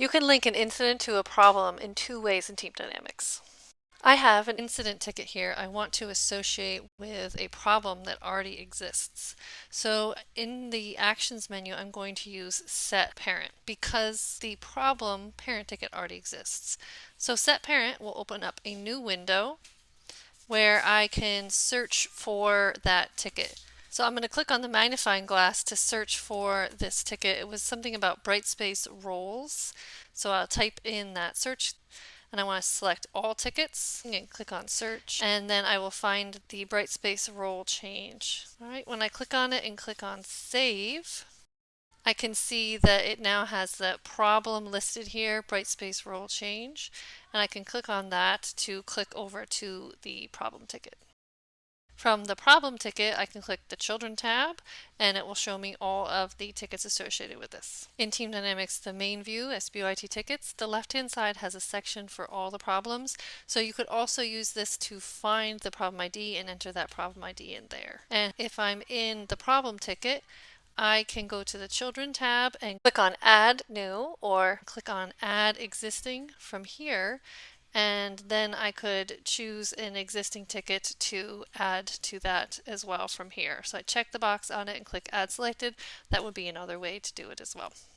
You can link an incident to a problem in two ways in TeamDynamix. I have an incident ticket here I want to associate with a problem that already exists. So in the actions menu, I'm going to use set parent because the problem parent ticket already exists. So set parent will open up a new window where I can search for that ticket. So I'm going to click on the magnifying glass to search for this ticket. It was something about Brightspace roles. So I'll type in that search and I want to select all tickets and click on search, and then I will find the Brightspace role change. All right, when I click on it and click on save, I can see that it now has the problem listed here, Brightspace role change, and I can click on that to click over to the problem ticket. From the problem ticket, I can click the Children tab, and it will show me all of the tickets associated with this. In TeamDynamix, the main view, SBOIT tickets, the left-hand side has a section for all the problems, so you could also use this to find the problem ID and enter that problem ID in there. And if I'm in the problem ticket, I can go to the Children tab and click on Add New or click on Add Existing from here, and then I could choose an existing ticket to add to that as well from here. So I check the box on it and click Add Selected. That would be another way to do it as well.